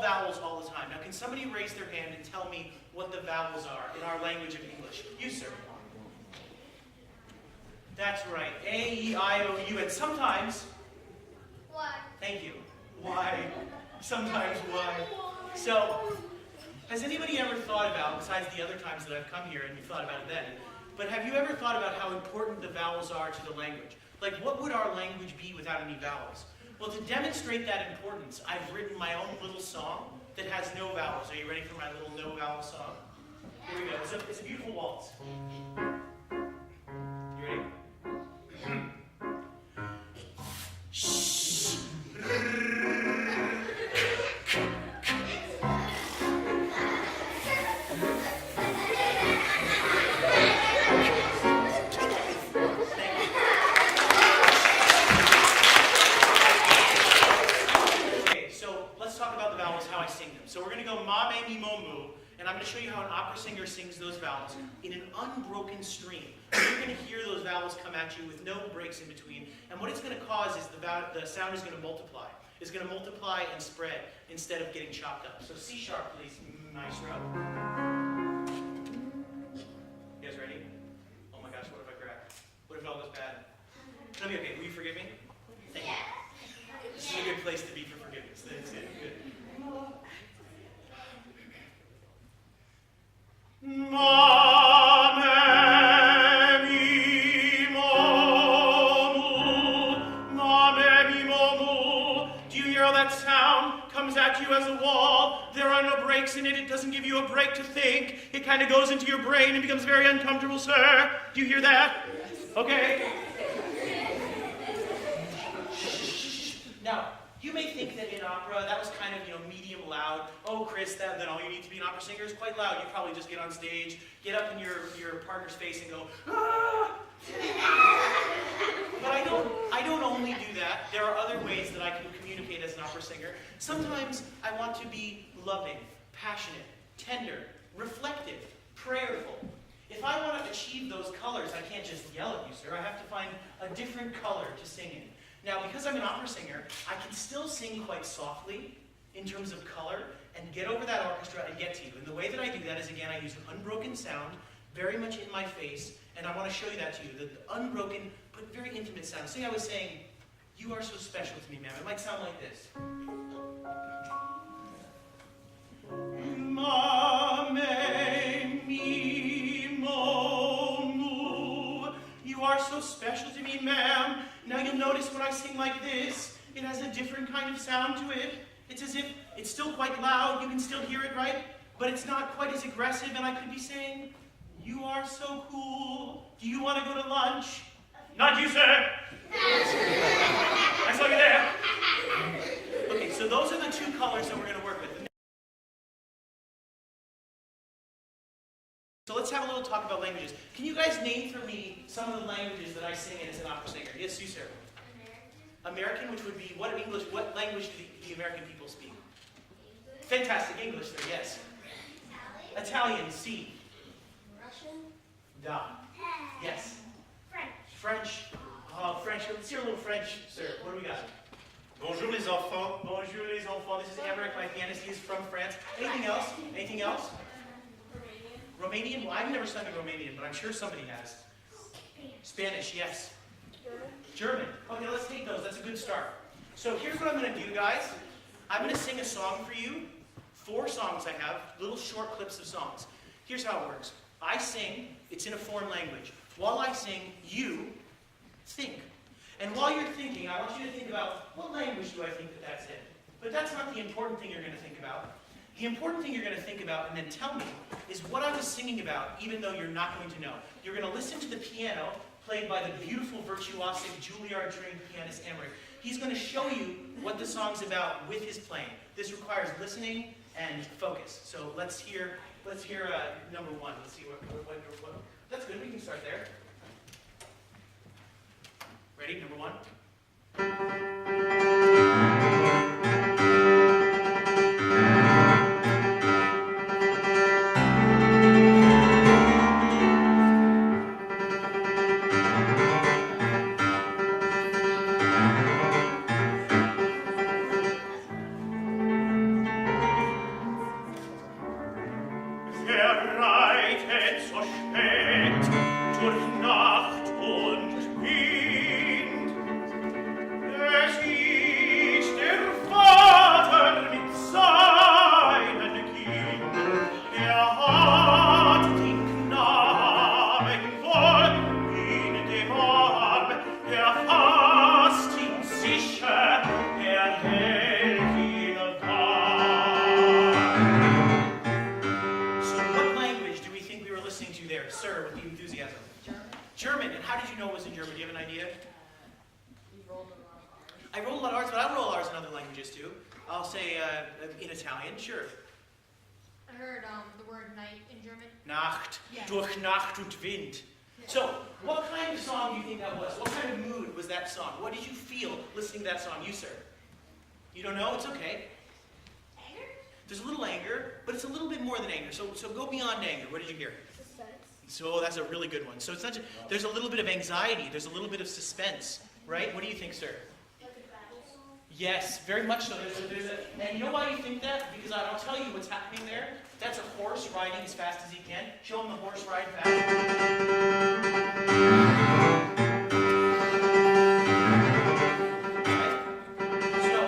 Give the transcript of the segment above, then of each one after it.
vowels all the time. Now, can somebody raise their hand and tell me what the vowels are in our language of English? You, sir. That's right. A, E, I, O, U, and sometimes... Y. Thank you. Y. Sometimes Y. So, has anybody ever thought about, besides the other times that I've come here and you thought about it then, but have you ever thought about how important the vowels are to the language? Like, what would our language be without any vowels? Well, to demonstrate that importance, I've written my own little song that has no vowels. Are you ready for my little no vowel song? Here we go. It's a beautiful waltz. You ready? So we're going to go ma, me, mi, mo, mu, and I'm going to show you how an opera singer sings those vowels in an unbroken stream. You're going to hear those vowels come at you with no breaks in between, and what it's going to cause is the sound is going to multiply. It's going to multiply and spread instead of getting chopped up. So C sharp, please. Nice rub. You guys ready? Oh my gosh, what if I crack? What if it all goes bad? It'll be okay. Will you forgive me? Thank you. This is a good place to be for forgiveness. That's it. Good. Ma, me, mi, mo, mu. Ma, me, mi, mo, mu. Do you hear how that sound comes at you as a wall? There are no breaks in it. It doesn't give you a break to think. It kind of goes into your brain and becomes very uncomfortable, sir. Do you hear that? Okay. Now, you may think that in opera, that was kind of, medium loud. Oh, Chris, then all you need to be an opera singer is quite loud. You probably just get on stage, get up in your partner's face and go, ah! But I don't only do that. There are other ways that I can communicate as an opera singer. Sometimes I want to be loving, passionate, tender, reflective, prayerful. If I want to achieve those colors, I can't just yell at you, sir. I have to find a different color to sing in. Now, because I'm an opera singer, I can still sing quite softly in terms of color and get over that orchestra and get to you. And the way that I do that is, again, I use an unbroken sound, very much in my face, and I want to show you that to you, the unbroken but very intimate sound. Say I was saying, you are so special to me, ma'am. It might sound like this. Ma, me, mi, mo, mu. You are so special to me, ma'am. Now you'll notice when I sing like this, it has a different kind of sound to it. It's as if it's still quite loud, you can still hear it, right? But it's not quite as aggressive, and I could be saying, you are so cool. Do you want to go to lunch? Not you, sir. I saw you there. Okay, so those are the two colors that we're going to work with. So let's have a little talk about languages. Can you guys name for me some of the languages that I sing in as an opera singer? Yes, you, sir. American, which would be, what language do the American people speak? English. Fantastic, English, sir, yes. Italian, C. Russian. Da. Yes. French. French. Oh, French. Let's hear a little French, sir. What do we got? Bonjour les enfants. Bonjour les enfants. This is Aymeric, my pianist. He is from France. Anything else? Anything else? Romanian? Well, I've never sung in Romanian, but I'm sure somebody has. Spanish, yes. German. Okay, let's take those. That's a good start. So here's what I'm going to do, guys. I'm going to sing a song for you. 4 songs I have, little short clips of songs. Here's how it works. I sing. It's in a foreign language. While I sing, you think. And while you're thinking, I want you to think about, what language do I think that that's in? But that's not the important thing you're going to think about. The important thing you're going to think about and then tell me is what I was singing about, even though you're not going to know. You're going to listen to the piano played by the beautiful, virtuosic, Juilliard-trained pianist Aymeric. He's going to show you what the song's about with his playing. This requires listening and focus. So let's hear number 1. Let's see what. That's good. We can start there. Ready? Number 1. er fasst ihn sicher, er hält ihn wahr. So what language do we think we were listening to there, sir, with the enthusiasm? German. And how did you know it was in German? Do you have an idea? I rolled a lot of R's, but I roll R's in other languages too. I'll say in Italian, sure. I heard the word night in German. Nacht, Yeah. durch Nacht und Wind. So, what kind of song do you think that was? What kind of mood was that song? What did you feel listening to that song? You, sir? You don't know? It's okay. Anger? There's a little anger, but it's a little bit more than anger. So go beyond anger. What did you hear? Suspense. So that's a really good one. So it's not just, there's a little bit of anxiety. There's a little bit of suspense, right? What do you think, sir? Like a battle song? Yes, very much so. And you know why you think that? Because I'll tell you what's happening there. That's a horse riding as fast as he can. Show him the horse ride fast. Okay.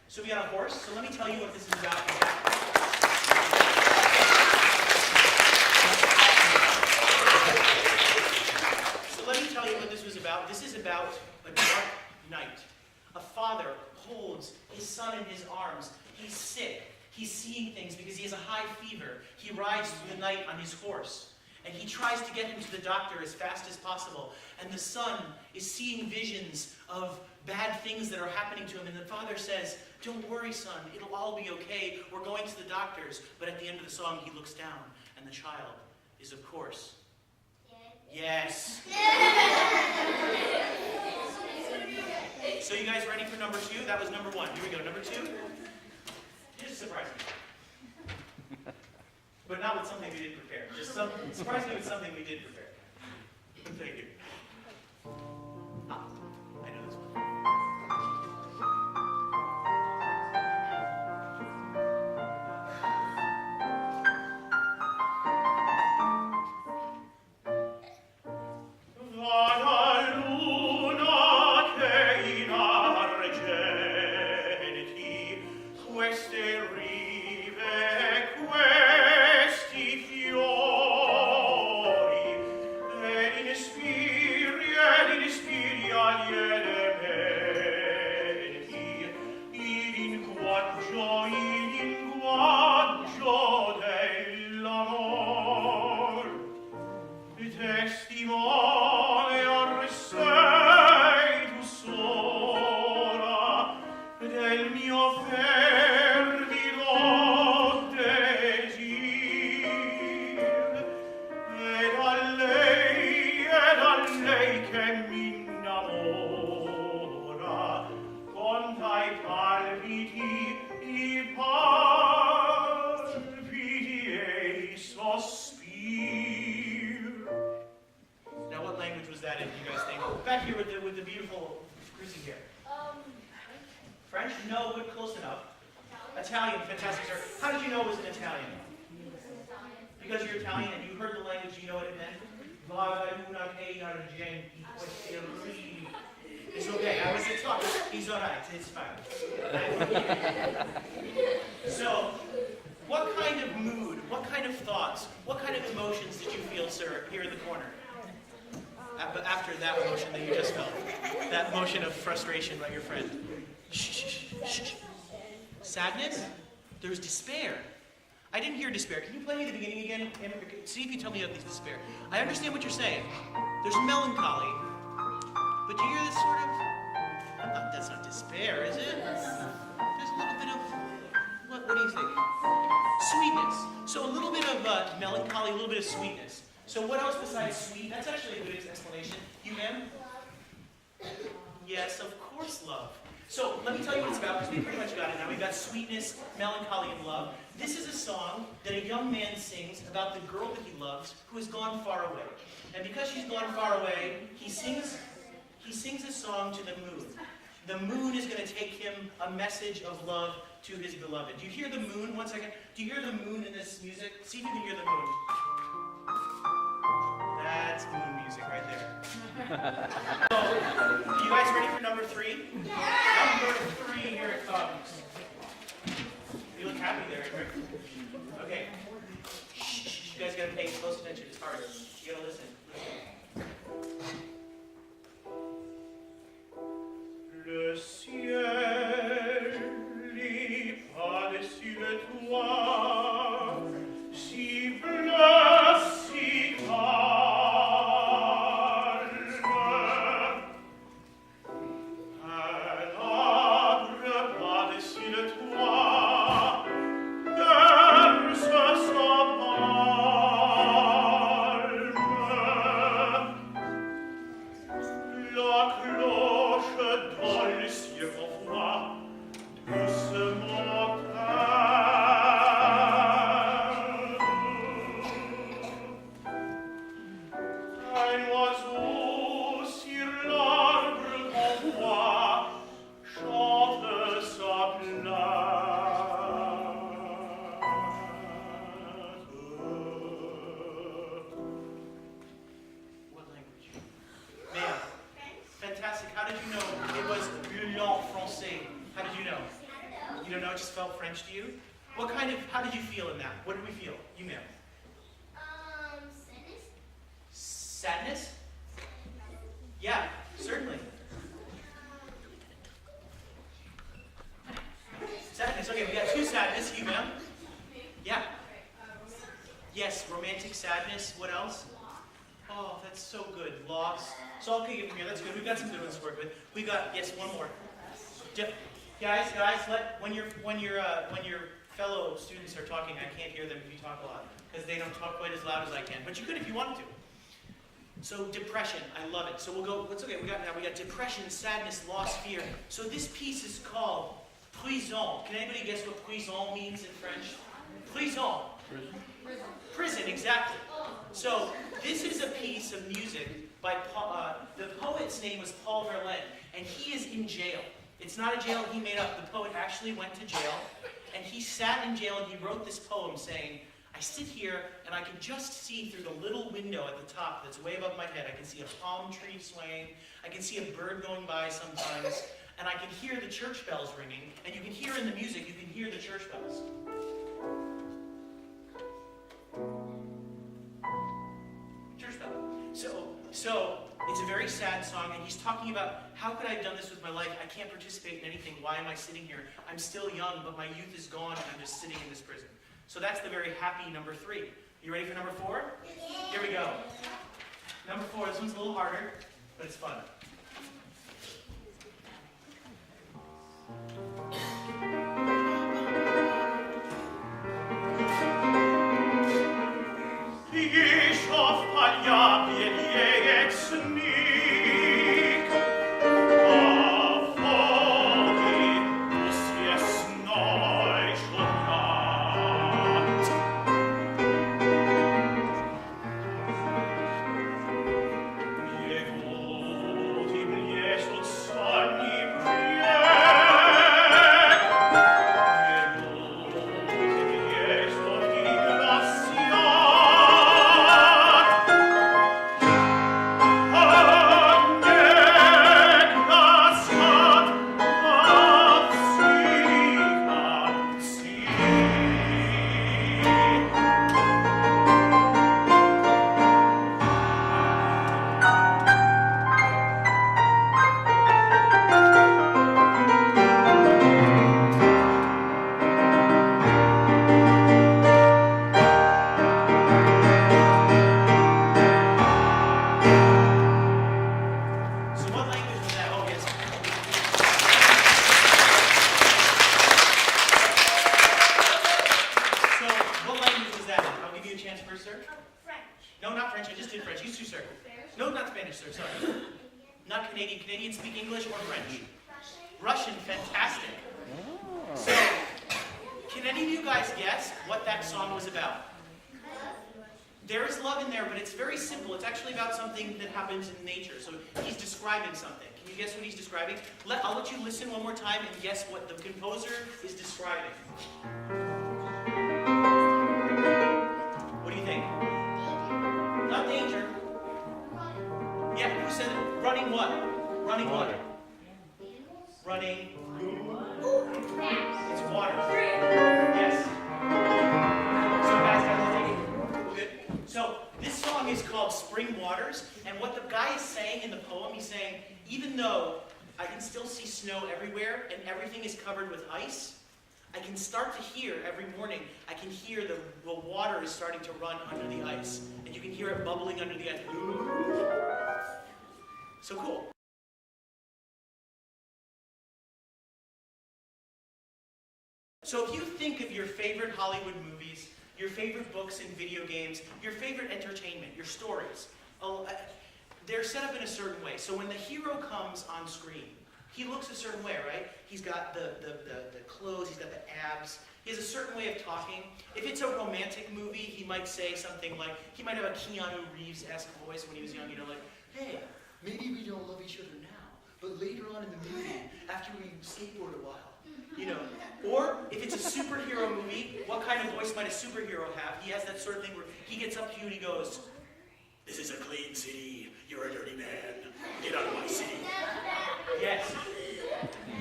So we got a horse. So let me tell you what this is about. So let me tell you what this was about. This is about a dark night. A father holds his son in his arms. He's sick. He's seeing things because he has a high fever. He rides through the night on his horse. And he tries to get him to the doctor as fast as possible. And the son is seeing visions of bad things that are happening to him. And the father says, "Don't worry, son. It'll all be okay. We're going to the doctors." But at the end of the song, he looks down. And the child is, of course, yes. So you guys ready for number 2? That was number 1. Here we go. Number 2. Just surprise me. But not with something we didn't prepare. Just surprise me with something we did prepare. Thank you. Ah, I know this one. Italian, fantastic, sir. How did you know it was in Italian? Because you're Italian and you heard the language, you know what it meant? It's okay, I was taught. He's alright, it's fine. So, what kind of mood, what kind of thoughts, what kind of emotions did you feel, sir, here in the corner? After that emotion that you just felt. That emotion of frustration by your friend. Shh, shh, shh, shh. Sadness? There's despair. I didn't hear despair. Can you play me the beginning again? See if you tell me of this despair. I understand what you're saying. There's melancholy. But do you hear this sort of... that's not despair, is it? There's a little bit of... What do you think? Sweetness. So a little bit of melancholy, a little bit of sweetness. So what else besides sweet? That's actually a good explanation. You, ma'am? Yes, of course, love. So let me tell you what it's about, because we pretty much got it now. We've got sweetness, melancholy, and love. This is a song that a young man sings about the girl that he loves who has gone far away. And because she's gone far away, he sings a song to the moon. The moon is going to take him a message of love to his beloved. Do you hear the moon? One second. Do you hear the moon in this music? See if you can hear the moon. That's moon music right there. So, you guys ready for number 3? Yeah. Number 3, here it comes. You look happy there, Aymeric. Okay. Shh, you guys gotta pay close attention. It's hard. You gotta listen. doucement, Lucier confoua, doucement un oiseau sur l'arbre convoi chante sa What language? Ma'am. Fantastic. How did you know it was le langue français? How did you know? You don't know? It just felt French to you? What kind of, how did you feel in that? What did we feel? You, ma'am. Sadness? Yeah, certainly. Sadness. Okay, we got two sadness. You, ma'am. Yeah. Yes, romantic sadness. What else? Oh, that's so good. Loss. So I'll take it from here. That's good. We've got some good ones to work with. We got, yes, one more. Guys, when your fellow students are talking, I can't hear them if you talk a lot because they don't talk quite as loud as I can. But you could if you wanted to. So depression, I love it. So we'll go. What's okay? We got depression, sadness, loss, fear. So this piece is called prison. Can anybody guess what prison means in French? Prison. Prison, exactly. So this is a piece of music by the poet's name was Paul Verlaine, and he is in jail. It's not a jail he made up. The poet actually went to jail, and he sat in jail and he wrote this poem saying, I sit here and I can just see through the little window at the top that's way above my head. I can see a palm tree swaying. I can see a bird going by sometimes. And I can hear the church bells ringing. And you can hear in the music, you can hear the church bells. Church bell. So it's a very sad song, and he's talking about, how could I have done this with my life? I can't participate in anything. Why am I sitting here? I'm still young, but my youth is gone, and I'm just sitting in this prison. So that's the very happy number 3. You ready for number 4? Here we go. Number 4, this one's a little harder, but it's fun. Canadians speak English or French? Russian, fantastic. So, can any of you guys guess what that song was about? There is love in there, but it's very simple. It's actually about something that happens in nature. So he's describing something. Can you guess what he's describing? I'll let you listen one more time and guess what the composer is describing. What do you think? Not danger. Yeah, who said it? Running what? Running what? Running. It's water. Yes. So guys, good. So this song is called Spring Waters, and what the guy is saying in the poem, he's saying, even though I can still see snow everywhere and everything is covered with ice, I can start to hear every morning, I can hear the water is starting to run under the ice, and you can hear it bubbling under the ice. So cool. So if you think of your favorite Hollywood movies, your favorite books and video games, your favorite entertainment, your stories, they're set up in a certain way. So when the hero comes on screen, he looks a certain way, right? He's got the clothes, he's got the abs. He has a certain way of talking. If it's a romantic movie, he might say something like, he might have a Keanu Reeves-esque voice when he was young, you know, like, hey, maybe we don't love each other now, but later on in the movie, after we skateboard a while, you know. Or if it's a superhero movie, what kind of voice might a superhero have? He has that sort of thing where he gets up to you and he goes, this is a clean city. You're a dirty man. Get out of my city. Yes.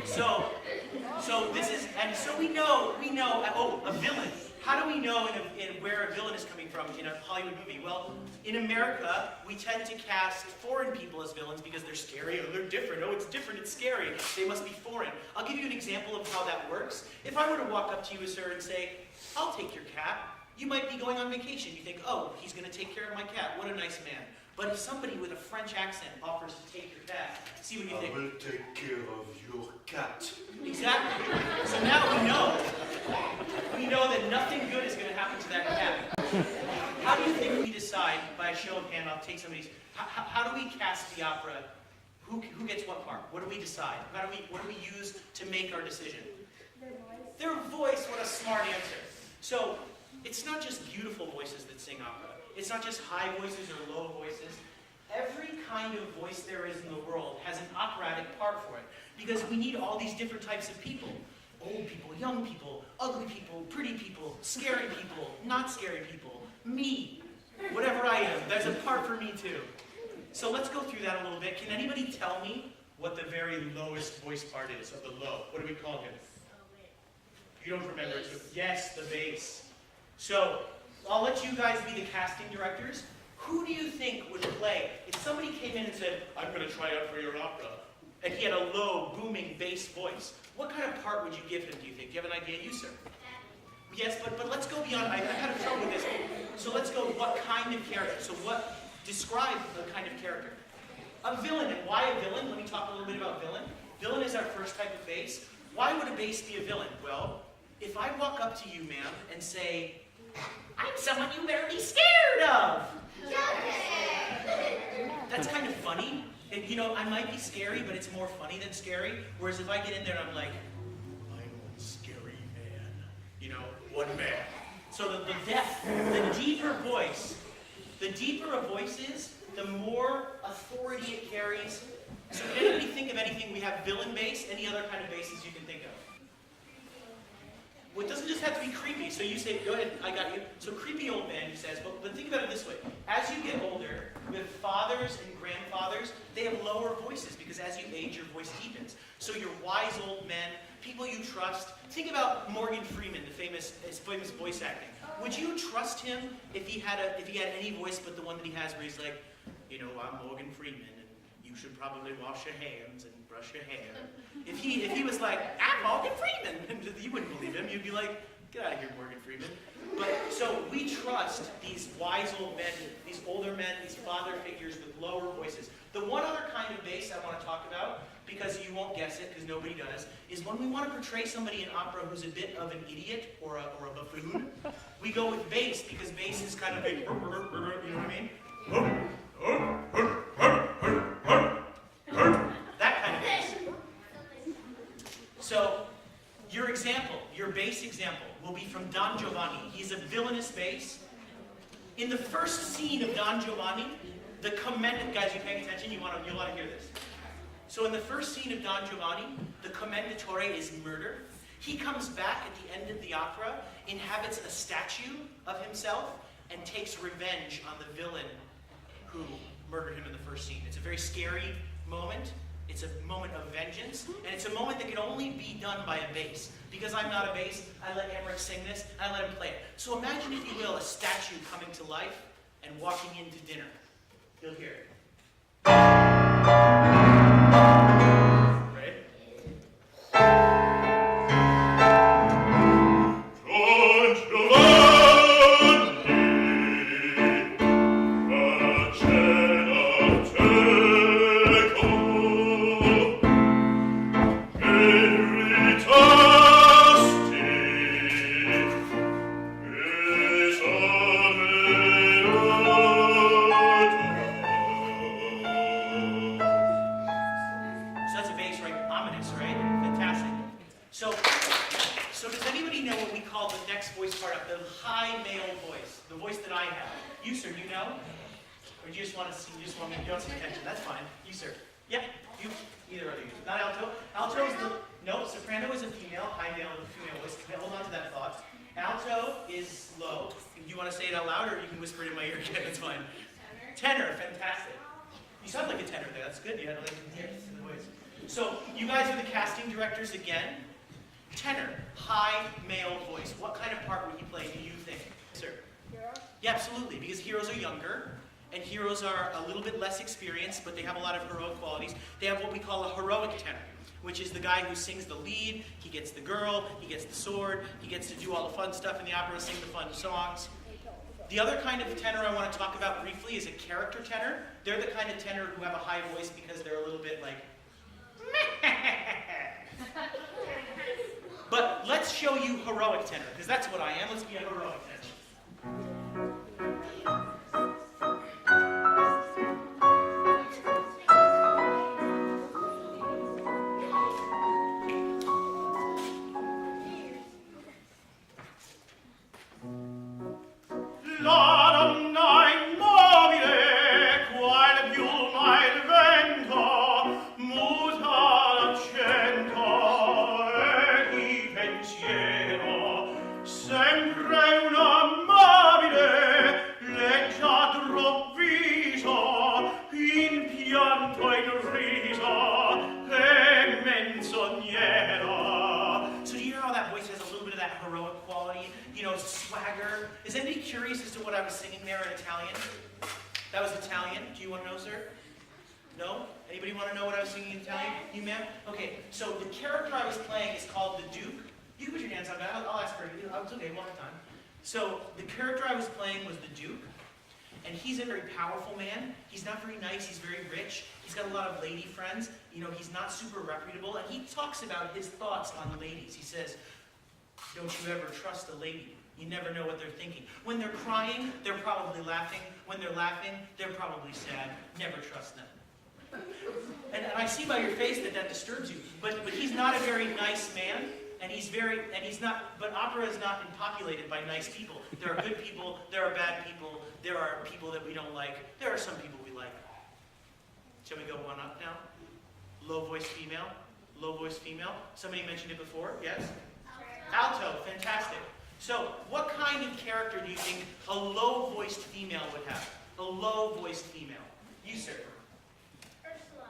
So this is, and so we know, oh, a villain. How do we know in where a villain is coming from in a Hollywood movie? Well, in America, we tend to cast foreign people as villains because they're scary, or they're different. Oh, it's different, it's scary. They must be foreign. I'll give you an example of how that works. If I were to walk up to you, sir, and say, I'll take your cat, you might be going on vacation. You think, oh, he's going to take care of my cat. What a nice man. But if somebody with a French accent offers to take your cat, see what you think. I will take care of your cat. Exactly. So now we know that nothing good is going to happen to that cat. How do you think we decide, by a show of hand, I'll take somebody's, how do we cast the opera? Who gets what part? What do we decide? What do we use to make our decision? Their voice. What a smart answer. So, it's not just beautiful voices that sing opera. It's not just high voices or low voices. Every kind of voice there is in the world has an operatic part for it. Because we need all these different types of people. Old people, young people, ugly people, pretty people, scary people, not scary people, me, whatever I am. There's a part for me too. So let's go through that a little bit. Can anybody tell me what the very lowest voice part is of the low? What do we call him? You don't remember it? Yes, the bass. So, I'll let you guys be the casting directors. Who do you think would play? If somebody came in and said, I'm going to try out for your opera, and he had a low, booming bass voice, what kind of part would you give him, do you think? Do you have an idea? You, sir? Yes, but let's go beyond. I had a trouble with this. So let's go, what kind of character? So describe the kind of character. A villain, and why a villain? Let me talk a little bit about villain. Villain is our first type of bass. Why would a bass be a villain? Well, if I walk up to you, ma'am, and say, I'm someone you better be scared of. That's kind of funny. And, you know, I might be scary, but it's more funny than scary. Whereas if I get in there and I'm like, I'm a scary man. You know, one man. So the deeper a voice is, the more authority it carries. So can anybody think of anything? We have villain bass, any other kind of basses you can think of? Well, it doesn't just have to be creepy. So you say, go ahead, I got you. So creepy old man, he says, but think about it this way. As you get older, with fathers and grandfathers, they have lower voices because as you age, your voice deepens. So your wise old men, people you trust. Think about Morgan Freeman, his famous voice acting. Would you trust him if he had any voice but the one that he has where he's like, you know, I'm Morgan Freeman, and you should probably wash your hands and brush your hair. If he was like, I'm Morgan Freeman, you wouldn't believe him. You'd be like, get out of here, Morgan Freeman. But so we trust these wise old men, these older men, these father figures with lower voices. The one other kind of bass I want to talk about, because you won't guess it, because nobody does, is when we want to portray somebody in opera who's a bit of an idiot or a buffoon. We go with bass, because bass is kind of a, you know what I mean? That kind of bass. So, your bass example will be from Don Giovanni. He's a villainous bass. In the first scene of Don Giovanni, the commendant, guys, you paying attention? You'll want to hear this. So in the first scene of Don Giovanni, the commendatore is murder. He comes back at the end of the opera, inhabits a statue of himself, and takes revenge on the villain who murdered him in the first scene. It's a very scary moment. It's a moment of vengeance, and it's a moment that can only be done by a bass. Because I'm not a bass, I let Aymeric sing this, and I let him play it. So imagine, if you will, a statue coming to life and walking into dinner. You'll hear it. loudness, right? Fantastic. So does anybody know what we call the next voice part up? The high male voice, the voice that I have. You, sir, do you know? Or do you just want to see? You just want me to get some attention? That's fine. You, sir. Yep. You. Either of you. Not alto. Alto is the no. Soprano is a female. High male is a female voice. Hold on to that thought. Alto is low. If you want to say it out loud, or you can whisper it in my ear again. It's fine. Tenor. Fantastic. You sound like a tenor there. That's good. You had like the voice. So you guys are the casting directors again. Tenor, high male voice. What kind of part would he play, do you think, sir? Hero? Yeah, absolutely, because heroes are younger, and heroes are a little bit less experienced, but they have a lot of heroic qualities. They have what we call a heroic tenor, which is the guy who sings the lead, he gets the girl, he gets the sword, he gets to do all the fun stuff in the opera, sing the fun songs. The other kind of tenor I want to talk about briefly is a character tenor. They're the kind of tenor who have a high voice because they're a little bit like, but let's show you heroic tenor, because that's what I am. Let's be a heroic tenor. Swagger. Is anybody curious as to what I was singing there in Italian? That was Italian. Do you want to know, sir? No? Anybody want to know what I was singing in Italian? You, ma'am? Okay, so the character I was playing is called the Duke. You can put your hands up. I'll ask her. It's okay, one more time. So the character I was playing was the Duke, and he's a very powerful man. He's not very nice. He's very rich. He's got a lot of lady friends. You know, he's not super reputable, and he talks about his thoughts on ladies. He says, "Don't you ever trust a lady. You never know what they're thinking. When they're crying, they're probably laughing. When they're laughing, they're probably sad. Never trust them." And I see by your face that that disturbs you. But he's not a very nice man, and but opera is not populated by nice people. There are good people, there are bad people, there are people that we don't like, there are some people we like. Shall we go one up now? Low voice female, low voice female. Somebody mentioned it before, yes? Alto, fantastic. So, what kind of character do you think a low-voiced female would have? A low-voiced female. You, sir. Ursula.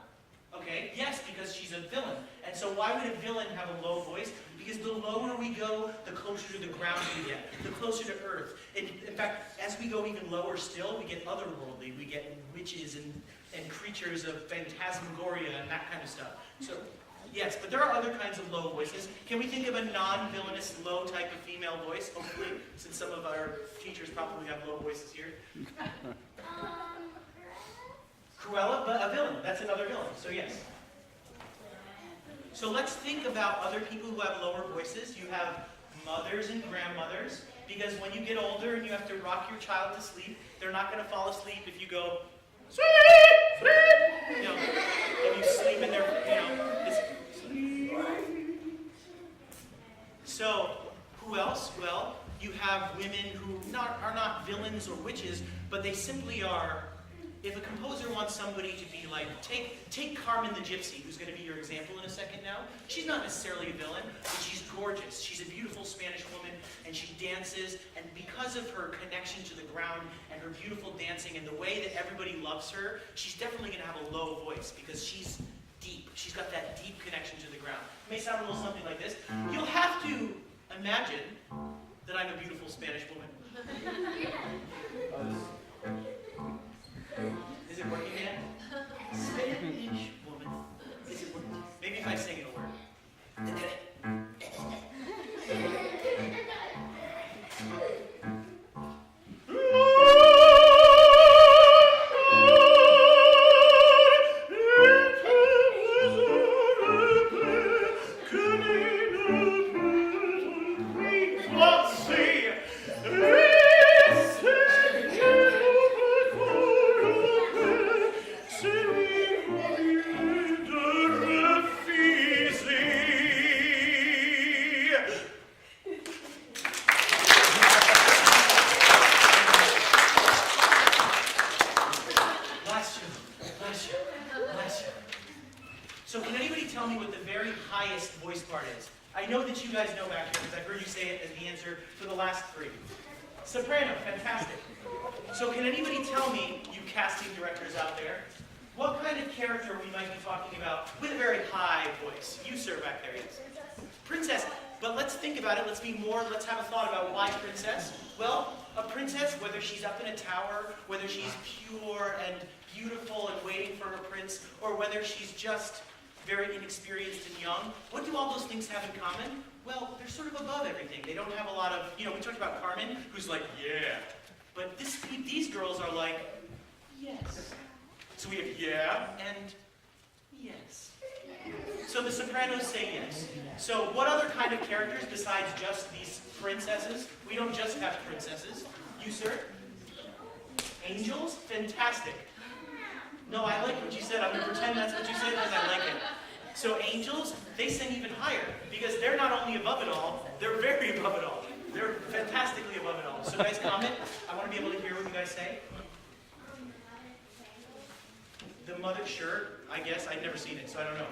Okay, yes, because she's a villain. And so why would a villain have a low voice? Because the lower we go, the closer to the ground we get, the closer to earth. In fact, as we go even lower still, we get otherworldly. We get witches and creatures of phantasmagoria and that kind of stuff. So, yes, but there are other kinds of low voices. Can we think of a non-villainous low type of female voice, hopefully, since some of our teachers probably have low voices here? Cruella, but a villain. That's another villain, so yes. So let's think about other people who have lower voices. You have mothers and grandmothers, because when you get older and you have to rock your child to sleep, they're not going to fall asleep if you go, sleep, sleep. You know, if you sleep in their, So, who else? Well, you have women who are not villains or witches, but they simply are. If a composer wants somebody to be like, take Carmen the Gypsy, who's going to be your example in a second now. She's not necessarily a villain, but she's gorgeous. She's a beautiful Spanish woman, and she dances, and because of her connection to the ground and her beautiful dancing and the way that everybody loves her, she's definitely going to have a low voice because she's deep. She's got that deep connection to the ground. It may sound a little something like this. You'll have to imagine that I'm a beautiful Spanish woman. Is it working yet? Spanish woman. Is it working? Maybe if I sing it, it'll work. Feel So can anybody tell me what the very highest voice part is? I know that you guys know back here because I've heard you say it as the answer for the last three. Soprano, fantastic. So can anybody tell me, you casting directors out there, what kind of character we might be talking about with a very high voice? You, sir, back there, yes. Princess. But let's think about it. Let's have a thought about why princess. Well, a princess, whether she's up in a tower, whether she's pure and beautiful and waiting for her prince, or whether she's just very inexperienced and young, what do all those things have in common? Well, they're sort of above everything. They don't have a lot of, we talked about Carmen, who's like, yeah. But these girls are like, yes. So we have yeah and yes. So the sopranos say yes. So what other kind of characters besides just these princesses? We don't just have princesses. You, sir? Angels? Fantastic. No, I like what you said. I'm going to pretend that's what you said because I like it. So angels, they sing even higher because they're not only above it all, they're very above it all. They're fantastically above it all. So guys, comment. I want to be able to hear what you guys say. The mother, sure, I guess. I've never seen it, so I don't know.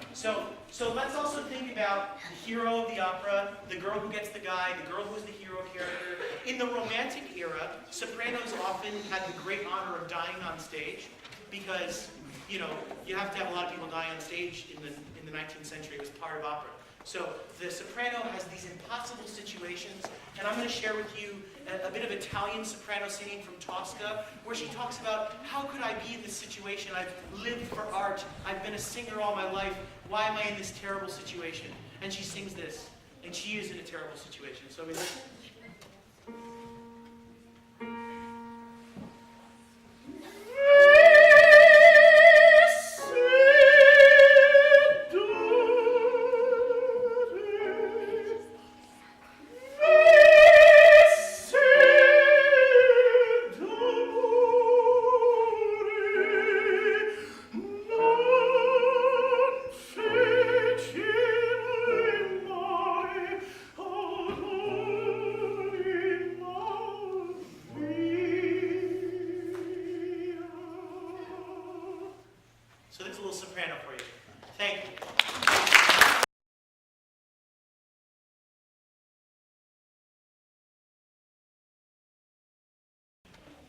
So let's also think about the hero of the opera, the girl who gets the guy, the girl who's the hero character. In the Romantic era, sopranos often had the great honor of dying on stage because, you have to have a lot of people die on stage in the 19th century. It was part of opera. So the soprano has these impossible situations, and I'm going to share with you a bit of Italian soprano singing from Tosca, where she talks about, how could I be in this situation? I've lived for art. I've been a singer all my life. Why am I in this terrible situation? And she sings this, and she is in a terrible situation. So we listen. So there's a little soprano for you. Thank you.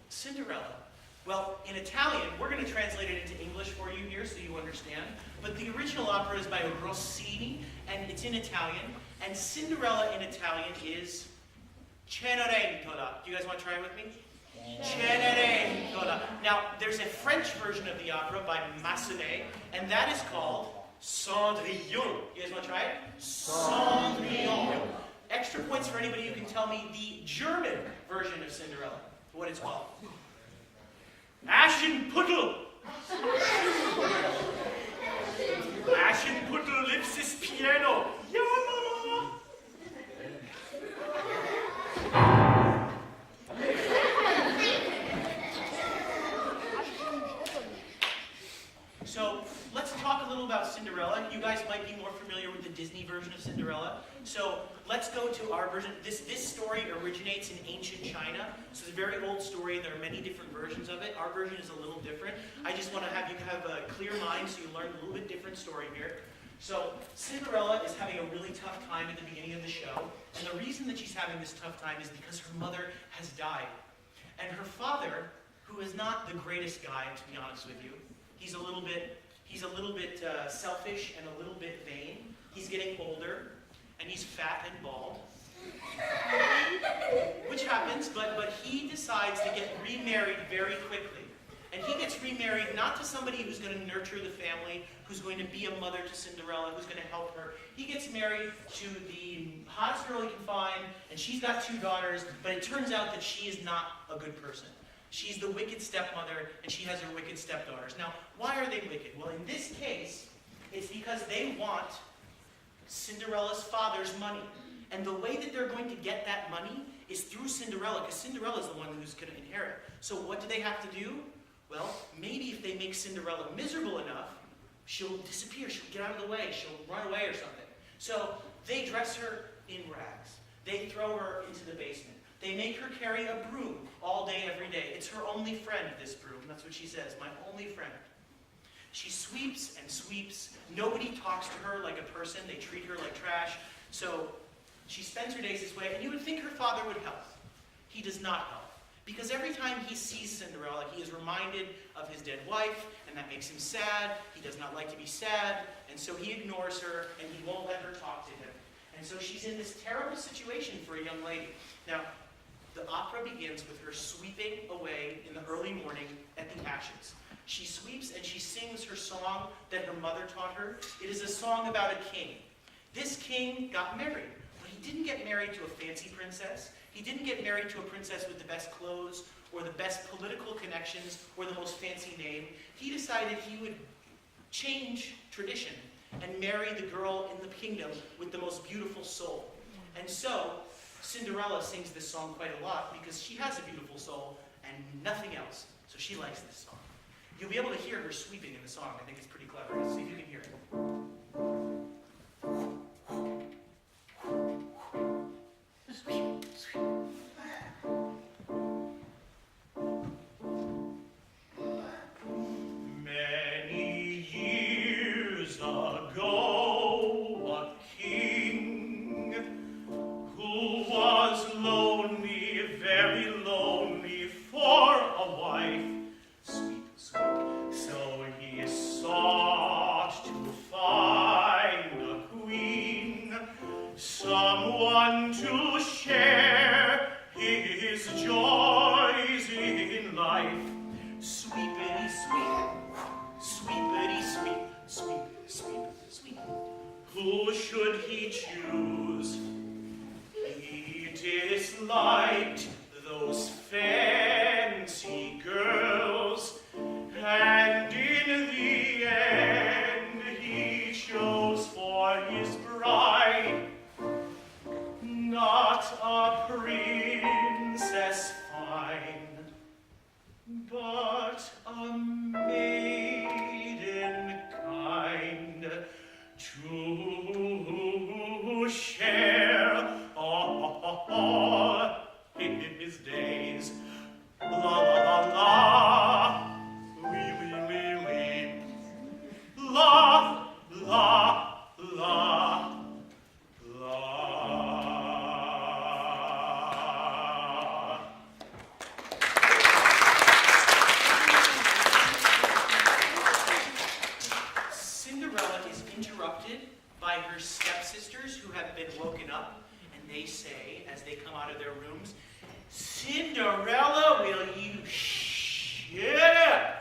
Cinderella. Well, in Italian, we're going to translate it into English for you here so you understand. But the original opera is by Rossini, and it's in Italian. And Cinderella in Italian is Cenerentola. Do you guys want to try it with me? Cenerentola. Now, there's a French version of the opera by Massenet, and that is called Cendrillon. You guys want to try it? Cendrillon. Extra points for anybody who can tell me the German version of Cinderella, what it's called. Aschenputtel. Aschenputtel lips this piano. Ja, Mama. So let's talk a little about Cinderella. You guys might be more familiar with the Disney version of Cinderella. So let's go to our version. This story originates in ancient China. So it's a very old story. There are many different versions of it. Our version is a little different. I just want to have you have a clear mind so you learn a little bit different story here. So Cinderella is having a really tough time at the beginning of the show. And the reason that she's having this tough time is because her mother has died. And her father, who is not the greatest guy, to be honest with you, he's a little bit selfish and a little bit vain. He's getting older, and he's fat and bald. Which happens, but he decides to get remarried very quickly. And he gets remarried not to somebody who's going to nurture the family, who's going to be a mother to Cinderella, who's going to help her. He gets married to the hottest girl he can find, and she's got 2 daughters, but it turns out that she is not a good person. She's the wicked stepmother, and she has her wicked stepdaughters. Now, why are they wicked? Well, in this case, it's because they want Cinderella's father's money. And the way that they're going to get that money is through Cinderella, because Cinderella is the one who's going to inherit. So what do they have to do? Well, maybe if they make Cinderella miserable enough, she'll disappear, she'll get out of the way, she'll run away or something. So they dress her in rags. They throw her into the basement. They make her carry a broom all day, every day. It's her only friend, this broom. That's what she says, my only friend. She sweeps and sweeps. Nobody talks to her like a person. They treat her like trash. So she spends her days this way, and you would think her father would help. He does not help. Because every time he sees Cinderella, he is reminded of his dead wife, and that makes him sad. He does not like to be sad, and so he ignores her, and he won't let her talk to him. And so she's in this terrible situation for a young lady. Now, the opera begins with her sweeping away in the early morning at the ashes. She sweeps and she sings her song that her mother taught her. It is a song about a king. This king got married, but he didn't get married to a fancy princess. He didn't get married to a princess with the best clothes or the best political connections or the most fancy name. He decided he would change tradition and marry the girl in the kingdom with the most beautiful soul. And so, Cinderella sings this song quite a lot because she has a beautiful soul and nothing else. So she likes this song. You'll be able to hear her sweeping in the song. I think it's pretty clever. Let's see if you can hear it. Many years ago, a king who was lonely, very lonely, for a wife, sweep, sweep. So he sought to find a queen, someone to share his joys in life. Sweepity sweep, sweepity sweep, sweep, sweep, sweep. Who should he choose? He disliked those fancy girls, and in the end he chose for his bride not a princess fine, but a maiden kind to share all his days. La la la la, wee wee wee wee, la la la la. Cinderella is interrupted by her stepsisters who have been woken up, and they say, as they come out of their rooms, "Cinderella, will you shut up?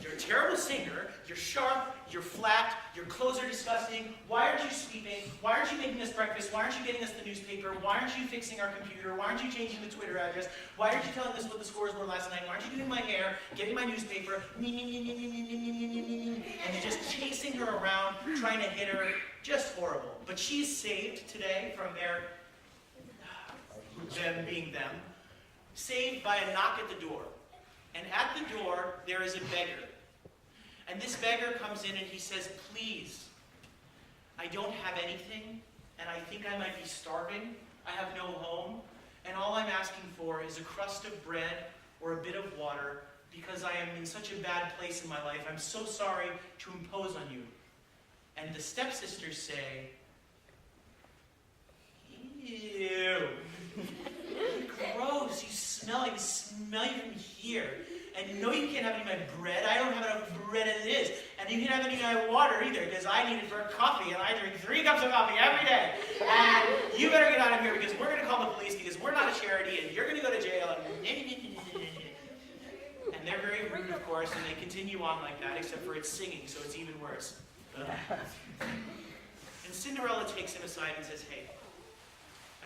You're a terrible singer, you're sharp, you're flat, your clothes are disgusting, why aren't you sweeping, why aren't you making us breakfast, why aren't you getting us the newspaper, why aren't you fixing our computer, why aren't you changing the Twitter address, why aren't you telling us what the scores were last night, why aren't you doing my hair, getting my newspaper, and they're just chasing her around, trying to hit her, just horrible. But she's saved today from them being them, saved by a knock at the door. And at the door, there is a beggar. And this beggar comes in and he says, "Please, I don't have anything, and I think I might be starving. I have no home, and all I'm asking for is a crust of bread or a bit of water, because I am in such a bad place in my life. I'm so sorry to impose on you." And the stepsisters say, "Ew, gross, you smell you from here. And no, you can't have any of my bread. I don't have enough bread as it is. And you can't have any of my water either, because I need it for coffee, and I drink 3 cups of coffee every day. And you better get out of here, because we're going to call the police, because we're not a charity, and you're going to go to jail." And they're very rude, of course, and they continue on like that, except for it's singing, so it's even worse. And Cinderella takes him aside and says, "Hey,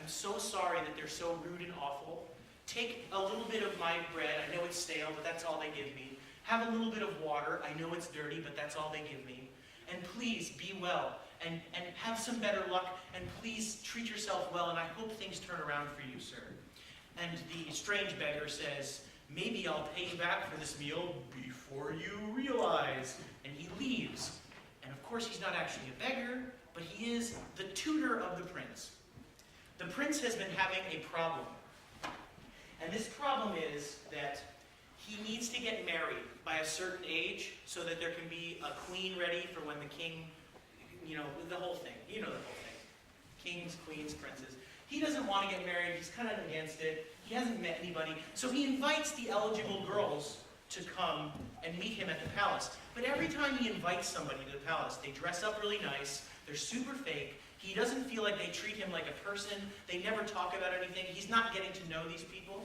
I'm so sorry that they're so rude and awful. Take a little bit of my bread. I know it's stale, but that's all they give me. Have a little bit of water. I know it's dirty, but that's all they give me. And please be well, and have some better luck, and please treat yourself well, and I hope things turn around for you, sir." And the strange beggar says, "Maybe I'll pay you back for this meal before you realize." And he leaves. And of course, he's not actually a beggar, but he is the tutor of the prince. The prince has been having a problem. And this problem is that he needs to get married by a certain age so that there can be a queen ready for when the king, the whole thing. You know the whole thing. Kings, queens, princes. He doesn't want to get married. He's kind of against it. He hasn't met anybody. So he invites the eligible girls to come and meet him at the palace. But every time he invites somebody to the palace, they dress up really nice. They're super fake. He doesn't feel like they treat him like a person. They never talk about anything. He's not getting to know these people.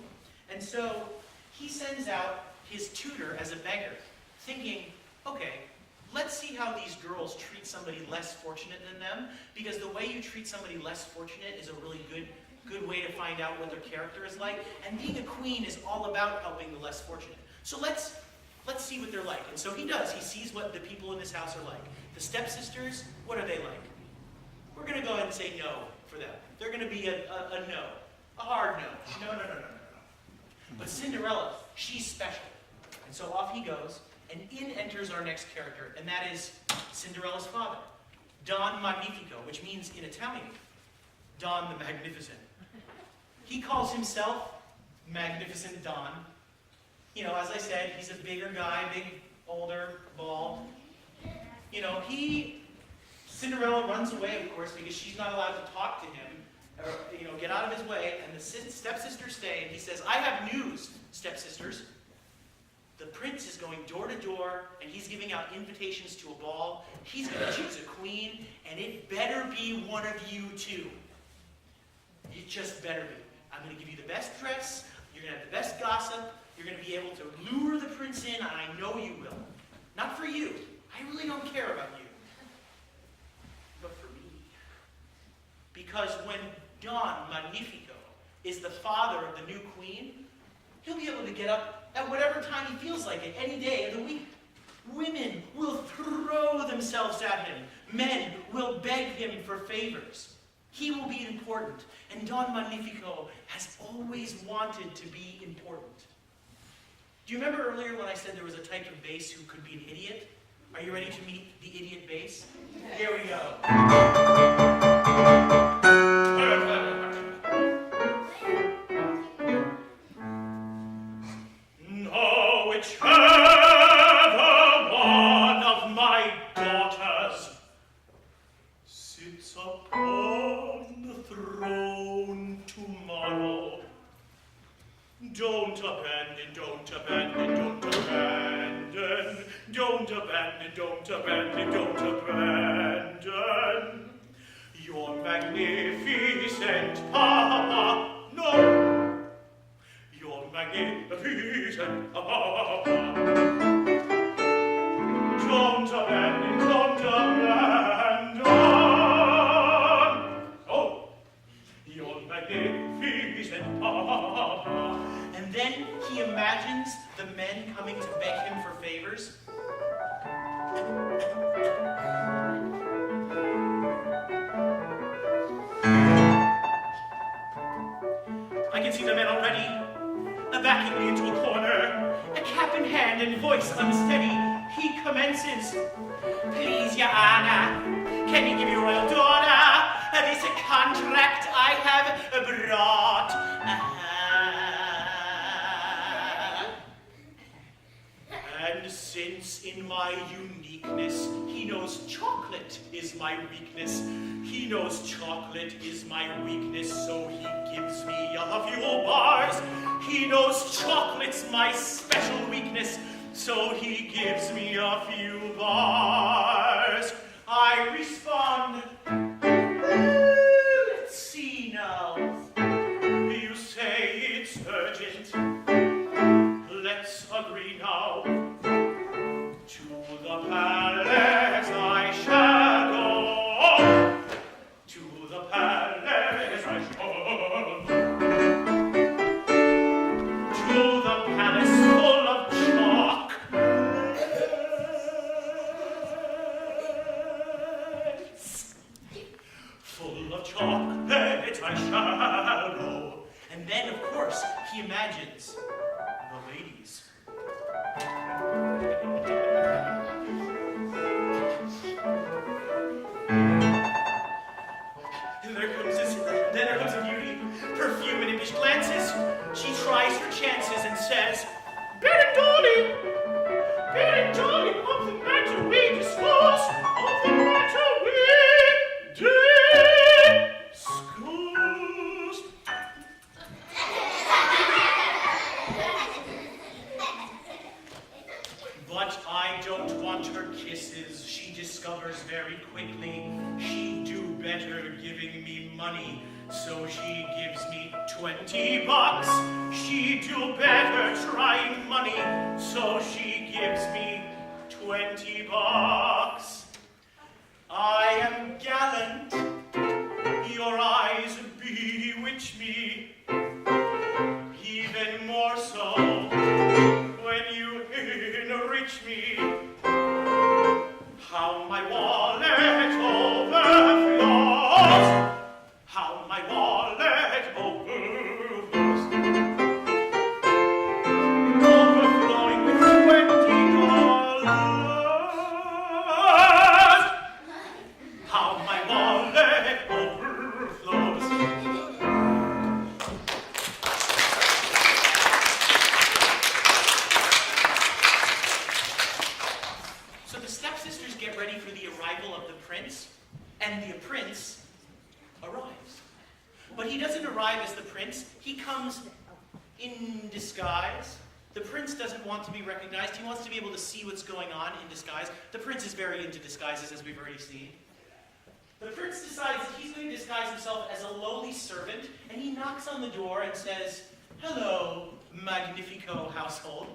And so he sends out his tutor as a beggar, thinking, okay, let's see how these girls treat somebody less fortunate than them, because the way you treat somebody less fortunate is a really good way to find out what their character is like. And being a queen is all about helping the less fortunate. So let's see what they're like. And so he does. He sees what the people in this house are like. The stepsisters, what are they like? We're going to go ahead and say no for them. They're going to be a no. A hard no. No. But Cinderella, she's special. And so off he goes, and in enters our next character, and that is Cinderella's father, Don Magnifico, which means in Italian, Don the Magnificent. He calls himself Magnificent Don. As I said, he's a bigger guy, big, older, bald. Cinderella runs away, of course, because she's not allowed to talk to him, or, get out of his way, and the stepsisters stay, and he says, I have news, stepsisters. The prince is going door to door, and he's giving out invitations to a ball. He's going to choose a queen, and it better be one of you two. It just better be. I'm going to give you the best dress, you're going to have the best gossip, you're going to be able to lure the prince in, and I know you will. Not for you. I really don't care about you. But for me. Because when Don Magnifico is the father of the new queen, he'll be able to get up at whatever time he feels like it, any day of the week. Women will throw themselves at him. Men will beg him for favors. He will be important. And Don Magnifico has always wanted to be important. Do you remember earlier when I said there was a type of bass who could be an idiot? Are you ready to meet the idiot bass? Here we go. Now whichever one of my daughters sits upon the throne tomorrow, don't abandon, don't abandon, don't abandon, don't abandon, don't abandon, don't abandon your magnificent papa. No, your magnificent papa. Don't abandon, don't abandon. Oh, your magnificent papa. And then he imagines the men coming to beg him for favors. I can see the men already, backing me into a corner, a cap in hand and voice unsteady. He commences, please, your honor, can you give your royal daughter this contract I have brought? And since in my uniqueness he knows chocolate is my weakness, he knows chocolate is my weakness, so he gives me a few bars. He knows chocolate's my special weakness, so he gives me a few bars. I respond, let's see now. You say it's urgent. Let's agree now. To the palace I shall go. To the palace I shall go. To the palace full of chocolates. Full of chocolates I shall go. And then, of course, he imagines the ladies. Then there comes a beauty, perfume and impish glances. She tries her chances and says, Bertoli, Bertoli, of the matter we discuss, of the matter we discuss. But I don't want her kisses, she discovers very quickly. She'd do better giving me money, so she gives me $20. She'd do better trying money, so she gives me $20. I am gallant, your eyes bewitch me, even more so when you enrich me. How my wallet overflows, how my wallet overflows, overflowing with $20. How my wallet overflows. So the stepsisters get ready for the arrival of the prince, and the prince arrives. But he doesn't arrive as the prince, he comes in disguise. The prince doesn't want to be recognized, he wants to be able to see what's going on in disguise. The prince is very into disguises, as we've already seen. The prince decides that he's going to disguise himself as a lowly servant, and he knocks on the door and says, "Hello, Magnifico household.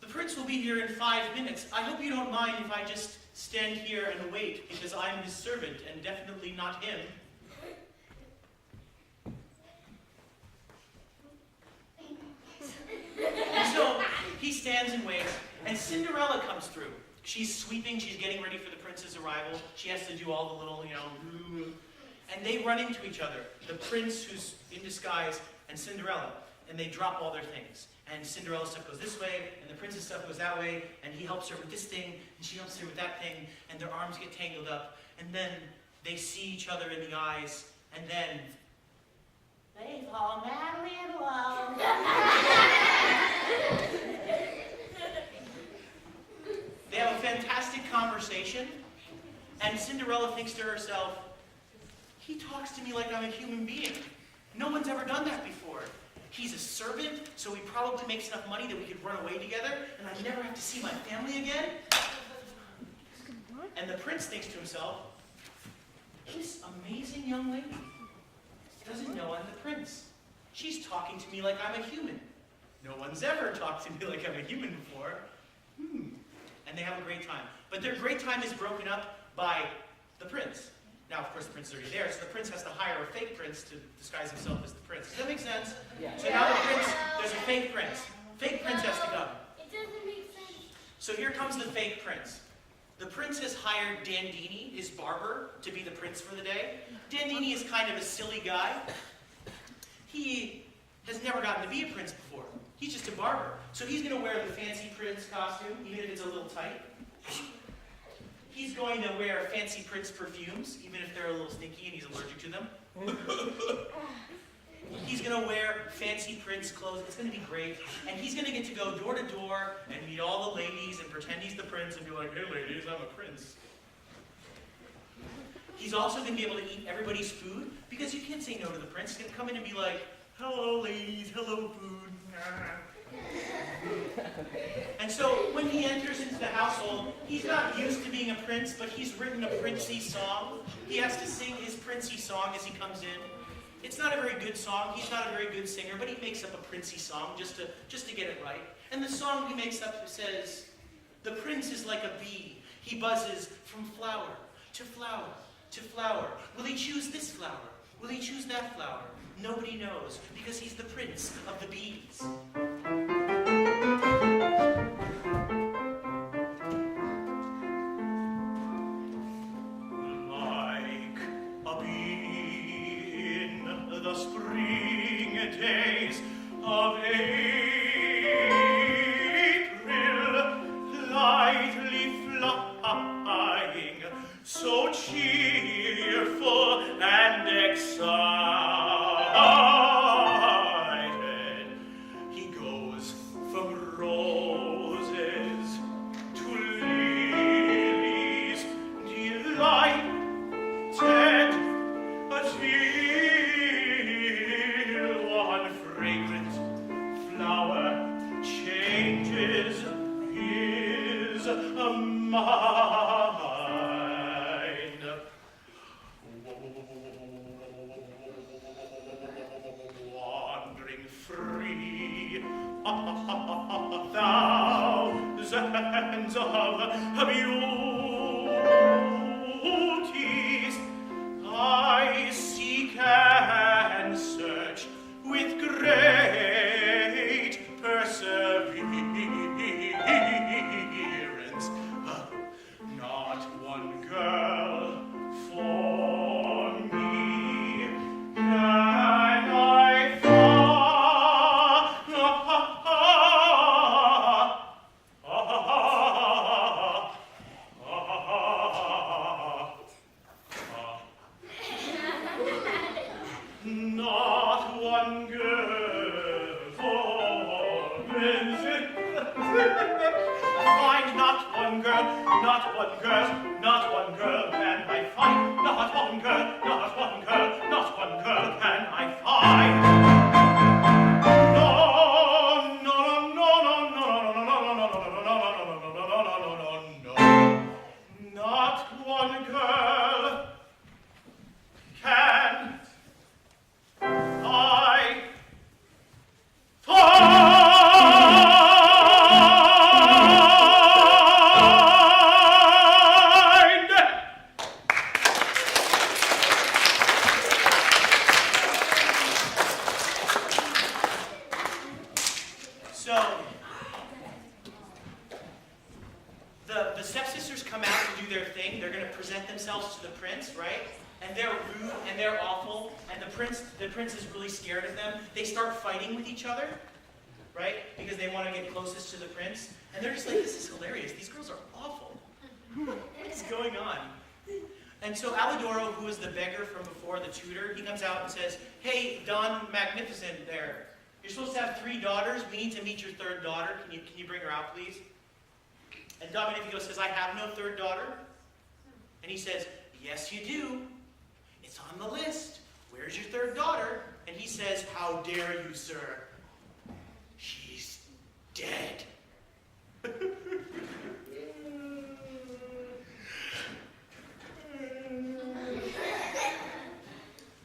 The prince will be here in 5 minutes. I hope you don't mind if I just stand here and wait, because I'm his servant and definitely not him." And so he stands and waits, and Cinderella comes through. She's sweeping, she's getting ready for the prince's arrival. She has to do all the little, and they run into each other. The prince, who's in disguise, and Cinderella, and they drop all their things. And Cinderella's stuff goes this way, and the prince's stuff goes that way, and he helps her with this thing, and she helps her with that thing, and their arms get tangled up, and then they see each other in the eyes, and then they fall madly in love. They have a fantastic conversation, and Cinderella thinks to herself, he talks to me like I'm a human being. No one's ever done that before. He's a servant, so he probably makes enough money that we could run away together, and I never have to see my family again. And the prince thinks to himself, this amazing young lady doesn't know I'm the prince. She's talking to me like I'm a human. No one's ever talked to me like I'm a human before. And they have a great time. But their great time is broken up by the prince. Now, of course, the prince is already there, so the prince has to hire a fake prince to disguise himself as the prince. Does that make sense? Yeah. So now the prince, there's a fake prince. Fake prince has to come. It doesn't make sense. So here comes the fake prince. The prince has hired Dandini, his barber, to be the prince for the day. Dandini is kind of a silly guy. He has never gotten to be a prince before. He's just a barber. So he's going to wear the fancy prince costume, even if it's a little tight. He's going to wear fancy prince perfumes, even if they're a little stinky and he's allergic to them. He's going to wear fancy prince clothes. It's going to be great. And he's going to get to go door to door and meet all the ladies and pretend he's the prince and be like, hey ladies, I'm a prince. He's also going to be able to eat everybody's food, because you can't say no to the prince. He's going to come in and be like, hello ladies, hello food. And so when he enters into the household, he's not used to being a prince, but he's written a princey song. He has to sing his princey song as he comes in. It's not a very good song. He's not a very good singer, but he makes up a princey song just to get it right. And the song he makes up says, the prince is like a bee. He buzzes from flower to flower to flower. Will he choose this flower? Will he choose that flower? Nobody knows, because he's the prince of the bees. Like a bee in the spring days of April, lightly flying, so cheerful and excited, he goes thousands of beauties I seek and search with great perseverance. Not one girl for me can I find. Not one girl for visit. Find not one girl, not one girl, not one girl can I find. Not one girl, not one girl, not one girl can I find. No, no, no, no, no, no, no, no, no, no, not one girl can I find. So, the stepsisters come out to do their thing. They're going to present themselves to the prince, right? And they're rude and they're awful, and the prince is really scared of them. They start fighting with each other, right? Because they want to get closest to the prince. And they're just like, this is hilarious. These girls are awful. What is going on? And so Alidoro, who is the beggar from before, the tutor, he comes out and says, hey, Don Magnificent there. You're supposed to have 3 daughters. We need to meet your 3rd daughter. Can you bring her out, please? And Don Magnifico says, I have no 3rd daughter. And he says, yes, you do. It's on the list. Where's your 3rd daughter? And he says, how dare you, sir? She's dead.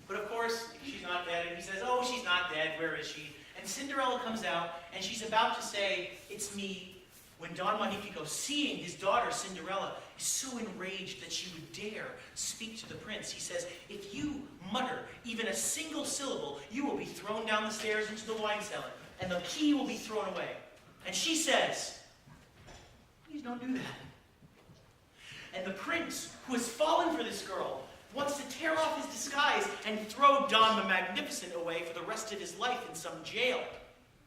But of course, she's not dead. And he says, oh, she's not dead. Where is she? And Cinderella comes out, and she's about to say, it's me, when Don Magnifico, seeing his daughter Cinderella, is so enraged that she would dare speak to the prince. He says, if you mutter even a single syllable, you will be thrown down the stairs into the wine cellar, and the key will be thrown away. And she says, please don't do that. And the prince, who has fallen for this girl, wants to tear off his disguise and throw Don the Magnificent away for the rest of his life in some jail.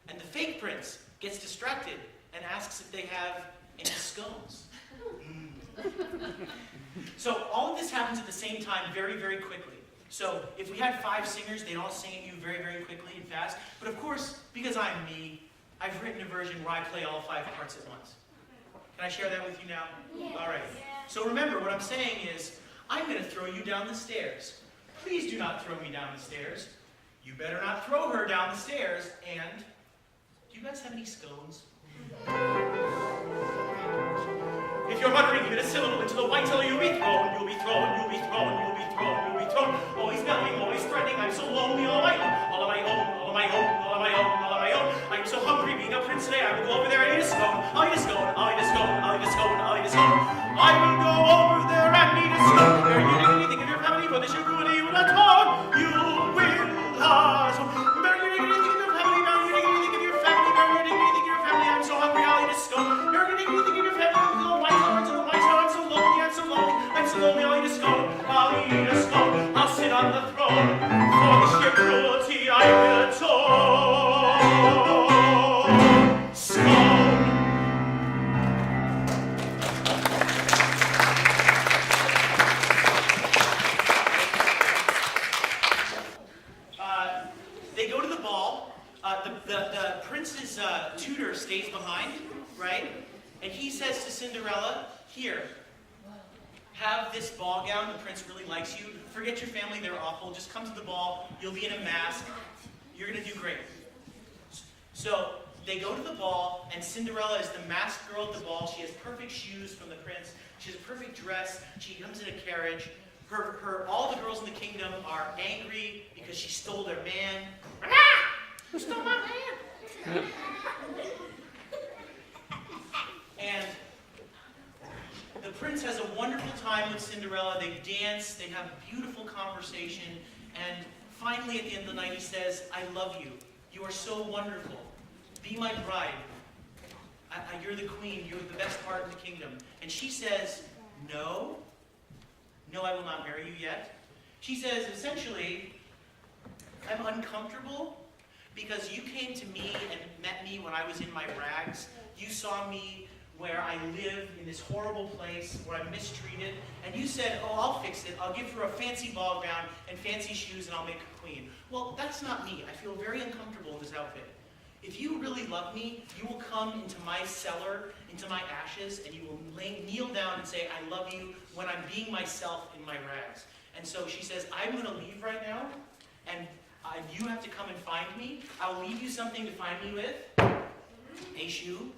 And the fake prince gets distracted and asks if they have any scones. So all of this happens at the same time very, very quickly. So if we had 5 singers, they'd all sing at you very, very quickly and fast. But of course, because I'm me, I've written a version where I play all 5 parts at once. Can I share that with you now? Yeah. All right. So remember, what I'm saying is, I'm going to throw you down the stairs. Please do not throw me down the stairs. You better not throw her down the stairs. And do you guys have any scones? If you're muttering even a syllable into the white cellar, you'll be thrown, you'll be thrown, you'll be thrown, you'll be thrown, you'll be thrown. Always belling, always threatening, I'm so lonely all on my own, all on my own, all on my own, all on my own, all on my own. I'm so hungry, being a prince today, I will go over there and eat a scone. I'll eat a scone, I'll eat a scone, I'll eat a scone, I'll eat a scone. I will go over there and eat a scone. Are you eating anything of your family? For this your good, you will not talk. You will have some. Are you eating anything of your family? Are you eating anything of your family? Are you eating anything of your family? I'm so hungry, I'll eat a scone. Are you eating anything of your family? I'm so lonely, I'm so lonely, I'm so lonely, I'll eat a scone. I'll eat a scone. I'll sit on the throne. For the sheer cruelty I will atone. Scone. They go to the ball. The prince's tutor stays behind, right? And he says to Cinderella, here, have this ball gown. The prince really likes you. Forget your family, they're awful. Just come to the ball. You'll be in a mask. You're going to do great. So they go to the ball, and Cinderella is the masked girl at the ball. She has perfect shoes from the prince. She has a perfect dress. She comes in a carriage. All the girls in the kingdom are angry because she stole their man. Ah! Who stole my man? And the prince has a wonderful time with Cinderella. They dance, they have a beautiful conversation, and finally at the end of the night he says, I love you. You are so wonderful. Be my bride. You're the queen. You're the best part of the kingdom. And she says, no. No, I will not marry you yet. She says, essentially, I'm uncomfortable because you came to me and met me when I was in my rags. You saw me where I live in this horrible place where I'm mistreated. And you said, oh, I'll fix it. I'll give her a fancy ball gown and fancy shoes and I'll make her queen. Well, that's not me. I feel very uncomfortable in this outfit. If you really love me, you will come into my cellar, into my ashes, and you will kneel down and say, I love you, when I'm being myself in my rags. And so she says, I'm going to leave right now, and you have to come and find me. I'll leave you something to find me with, a shoe.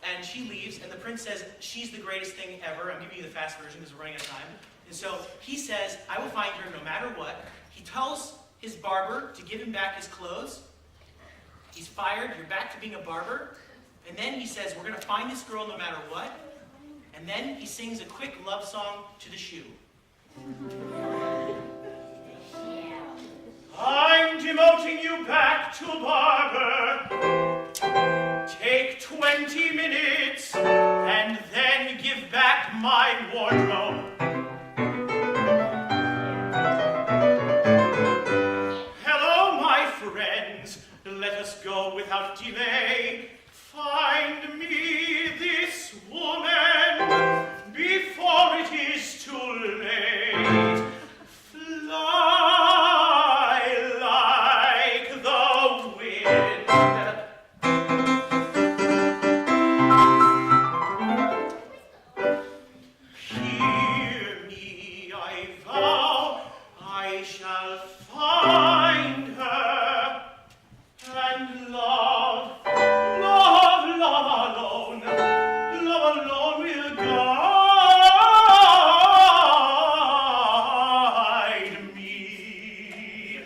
And she leaves, and the prince says, she's the greatest thing ever. I'm giving you the fast version because we're running out of time. And so he says, I will find her no matter what. He tells his barber to give him back his clothes. He's fired, you're back to being a barber. And then he says, we're going to find this girl no matter what. And then he sings a quick love song to the shoe. I'm demoting you back to barber. Take 20 minutes and then give back my wardrobe. Hello, my friends. Let us go without delay. Find me this woman before it is too late. Fly like the wind. Hear me, I vow, I shall find her. And love alone will guide me.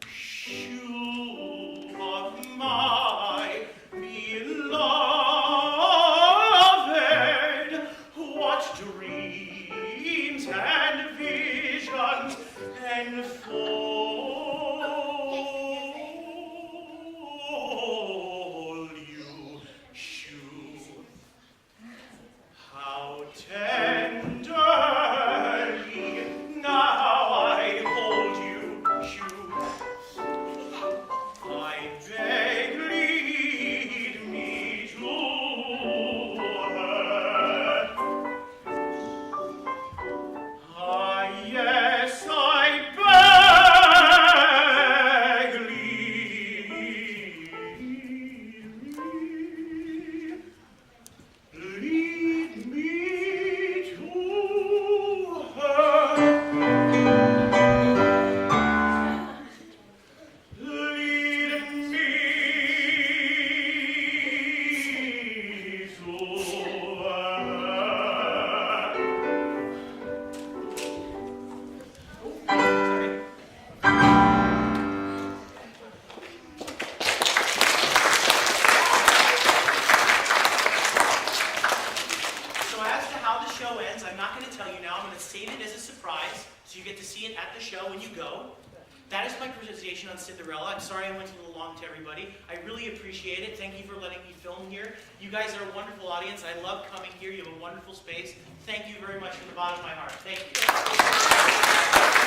Shoe of my beloved, what dreams and visions enfold you, shoe. How tenderly now I hold you, shoe. I beg, lead me to her. Ah, yes, I beg, lead me to her. Lead me to So as to how the show ends, I'm not going to tell you now. I'm going to save it as a surprise, so you get to see it at the show when you go. That is my presentation on Cinderella. I'm sorry I went a little long to everybody. I really appreciate it. Thank you for letting me film here. You guys are a wonderful audience. I love coming here. You have a wonderful space. Thank you very much from the bottom of my heart. Thank you.